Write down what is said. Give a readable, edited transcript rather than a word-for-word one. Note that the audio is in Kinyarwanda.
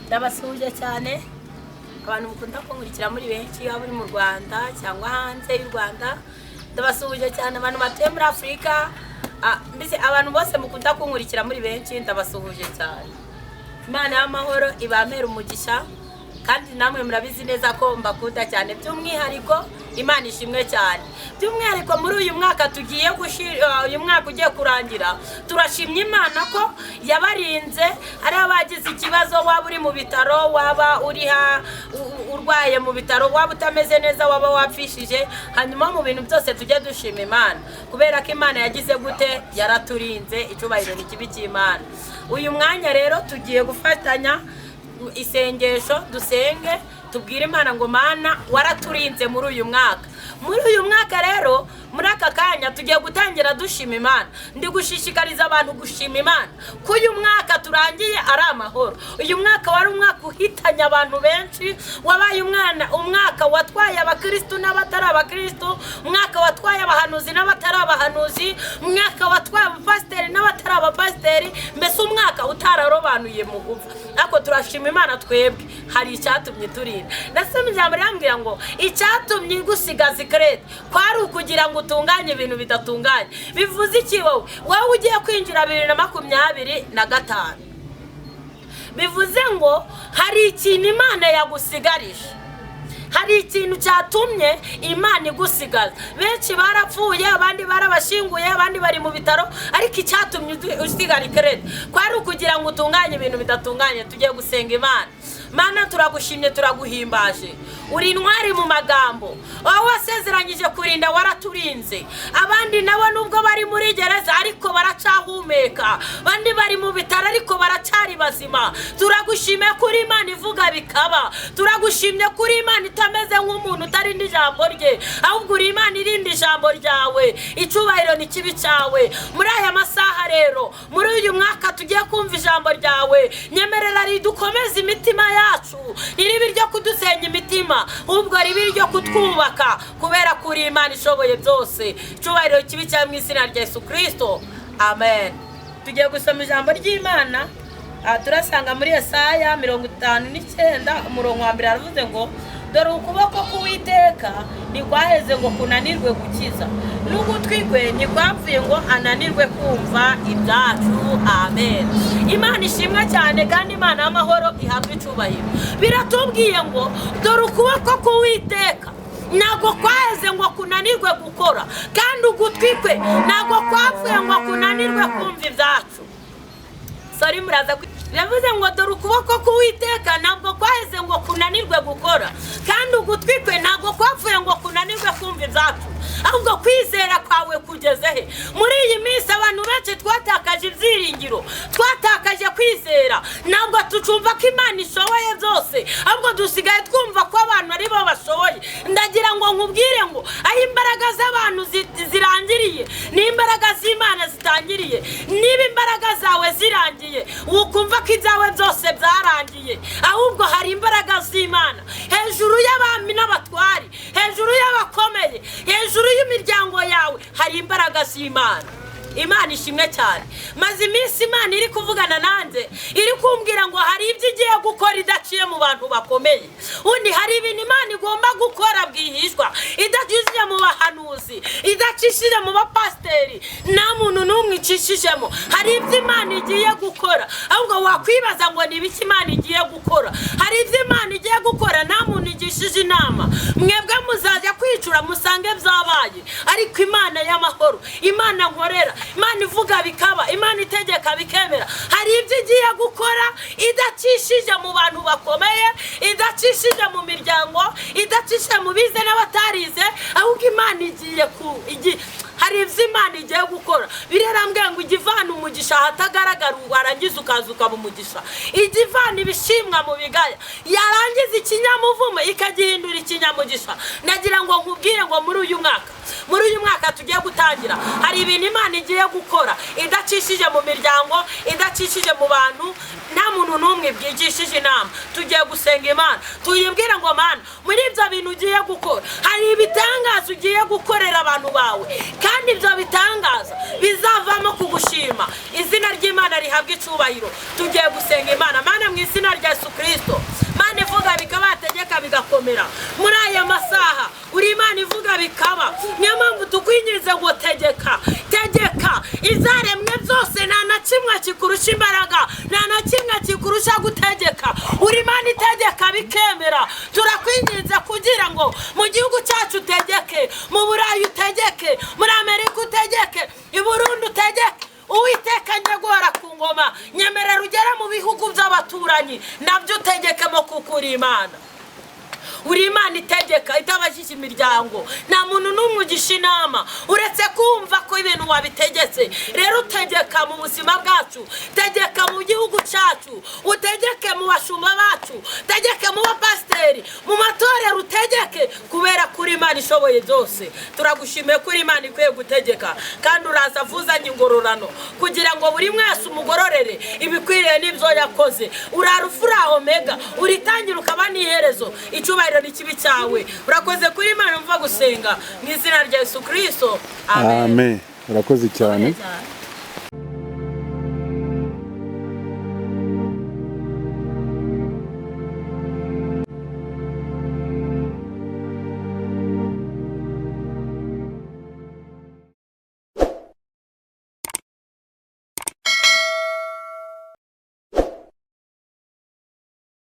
ndabasuhuje cyane abantu mukunda kunkurikira muri benshi haba mu Rwanda cyangwa hanze y'u Rwanda. Ndabasuhuje cyane abantu batuye muri Afrika, mbese abantu bose mukunda kunkurikira muri benshi ndabasuhuje cyane. Imana y'amahoro ibamera umugisha, kandi namwe murabizi neza ko mbakunda cyane. By'umwihariko Imana ishimwe cyane. By'umwihariko muri uyu mwaka tugiye uyu mwaka ugiye kurangira, turashimye Imana ko yabarinze. Hari abagize ikibazo, waba uri mu bitaro, waba uri urwaye mu bitaro, waba utameze neza, waba wapfishije, hanyuma mu bintu byose tujye dushima Imana, kubera ko Imana yagize gute, yaraturinze. Icubahiro ni kibi cy'Imana. Uyu mwanya rero tugiye gufatanya isengesho, dusenge tubwire Imana ngo Mana waraturinze muri uyu mwaka. Muri uyu mwaka rero, muri aka kanya tugiye gutangira dushima Imana. Ndi gushishikariza abantu gushima Imana ko uyu mwaka turangiye ari amahoro. Uyu mwaka wari umwaka uhitanye abantu benshi, wabaye umwaka watwaye abakristo n'abatari abakristo, umwaka watwaye abahanuzi n'abatari abahanuzi, umwaka watwaye abapasiteri n'abatari abapasiteri, mbese umwaka utararobanuye mu gupfa. Ariko turashima Imana twebwe hari icyatumye turinda. Ndasoma ijambo ryambwira ngo icyatumye gusigaza ikrete kwari ukugira ngo utunganye ibintu bidatunganye. Bivuze iki wowe ugiye kwinjira 2025? Bivuze ngo hari ikintu Imana yagusigarije, hari ikintu cyatumye Imana igusigaza. Benshi barapfuye, abandi barabashinguye, abandi bari mu bitaro, ariko icyatumye usigara ikrete kwari ukugira ngo utunganye ibintu bidatunganye. Tugiye gusenga Imana. Mana turagushimye, turaguhimbaje. Uri intwari mu magambo, wowe wasezeranyije kurinda, waraturinze. Abandi nabo nubwo bari muri gereza ariko baracahumeka, bandi bari mu bitaro ariko baracari bazima. Turagushimye kuri Imana ivuga bikaba, turagushimye kuri Imana itameze nk'umuntu utarinda ijambo rye, ahubwo uri Imana irinda ijambo ryawe. Icubahiro ni kibi cyawe. Muri aya masaha rero, muri uyu mwaka tugiye kumva ijambo ryawe, nyemerera ridukomeze imitima yacu, iribi ryo kudusenya imitima, ubwo ribi ryo kutwubaka, kubera kuri Imana ishoboye byose. Icubahiro kibi cyawe mu izina rya Yesu Kristo, amen. Tugiye gusoma ijambo ry'Imana. Turasanga muri Yesaya 59 umurongo wa 1 aravuze ngo dore ukuboko k'Uwiteka ntikwaheze ngo kunanirwe gukiza, n'ugutwi kwe ntikwapfuye ngo ananirwe kumva ibyacu. Amen. Imana ishimwe cyane, kandi Imana y'amahoro ihabwa icubahiro. Biratubwiye ngo dore ukuboko k'Uwiteka ntago kwaheze ngo kunanirwe gukora, kandi ugutwi kwe ntago kwapfuye ngo kunanirwe kumva ibyacu. Sorry muraza yavuze ngo dore ukuboko k'Uwiteka ntabwo kwaheze ngo kunanirwe gukora, kandi ugutwi kwe ntabwo kwapfuye ngo kunanirwe kumva ibyacu. Ahubwo kwizera kwawe kugeze he? Muri iyi minsi abantu benshi twatakaje ibyiringiro, twatakaje kwizera, ntabwo tucumva ko Imana ishoboye byose, ahubwo dusigaye twumva ko abantu ari bo bashoboye. Ndagira ngo nkubwire ngo aho imbaraga z'abantu zirangiriye n'imbaraga z'Imana zitangiriye. Niba imbaraga zawe zirangiye, ukumva ko ibyawe byose byarangiye, ahubwo hari imbaraga z'Imana hejuru y'abami n'abatwari, hejuru y'abakomeye, hejuru y'imiryango yawe hari imbaraga z'Imana. Imana ishimwe cyane. Maze iminsi Imana iri kuvugana nanjye, iri kumbwira ngo hari ibyo igiye gukora idaciye mu bantu bakomeye. Undi hari ibintu Imana igomba gukora bwihishwa, idacishije mu bahanuzi, idacishije mu bapasiteri, nta muntu n'umwe icishijemo. Hari ibyo Imana igiye gukora, ahubwo wakwibaza ngo ni ibiki Imana igiye gukora. Hari ibyo Imana igiye gukora nta muntu igishije inama. Mwebwe muzajya kwicura musange byabaye, ariko Imana y'amahoro, Imana nkorera, Imana ivuga bikaba, Imana itegeka bikemera. Hari ibyo igiye gukora idacishije mu bantu bakomeye, idacishije mu miryango, idacishije mu bize n'abatarize, ahubwo Imana igiye hari ibyo Imana igiye gukora. Birarambwira ngo igivana umugisha hatagaragara, warangiza ukaza ukaba umugisha. Igivana ibishimwa mu bigaya, yarangiza ikinyamuvumo ikagihindura ikinyamugisha. Nagira ngo nkubwire ngo muri uyu mwaka tugiye gutangira, hari ibintu Imana igiye gukora idacishije mu miryango, idacishije mu bantu, nta muntu n'umwe bwigishije inama. Tugiye gusenga Imana, tuyibwira ngo Mana, muri ibyo bintu ugiye gukora hari ibitangaza ugiye gukorera abantu bawe, kandi ibyo bitangaza bizavamo kugushima. Izina ry'Imana ihabwe icubahiro. Tugiye gusenga Imana. Mana mu izina rya Yesu Kristo, Mana ivuga bikaba, yategeka bigakomera. Muri aya masaha uri Imana ivuga bikaba. Niyo mpamvu tukwinjiza ngo tegeka, tegeka izaremwe byose, nta na kimwe kikurusha imbaraga, nta na kimwe kikurusha gutegeka. Uri Imana itegeka bikemera. Turakwinjiza kugira ngo mu gihugu cyacu utegeke, mu Burayi utegeke, muri Amerika utegeke, i Burundi utegeke. Uwiteka nyagora ku ngoma, nyemerera ugera mu bihugu by'abaturanyi, nabyo utegekemo kuko uri Imana. Uri Imana itegeka itabashije imiryango, nta muntu n'umwe ugisha inama uretse kumva ko ibintu wabitegetse. Rero utegeka mu buzima bwacu, tegeka mu gihugu cyacu, utegeke mu bashumba bacu, tegeke mu bapasiteri, mu matorero utegeke, kubera kuri Imana ishoboye byose. Turagushimiye kuri Imana ikwiye gutegeka, kandi uraza vuzanye ingororano kugira ngo buri mwese umugororere ibikwiriye n'ibyo yakoze. Urarufura omega, uritangira ukaba n'iherezo. Icyubahiro n'ikibi cyawe. Urakoze kuri Imana mva gusenga mu izina rya Yesu Kristo. Amen. Urakoze cyane.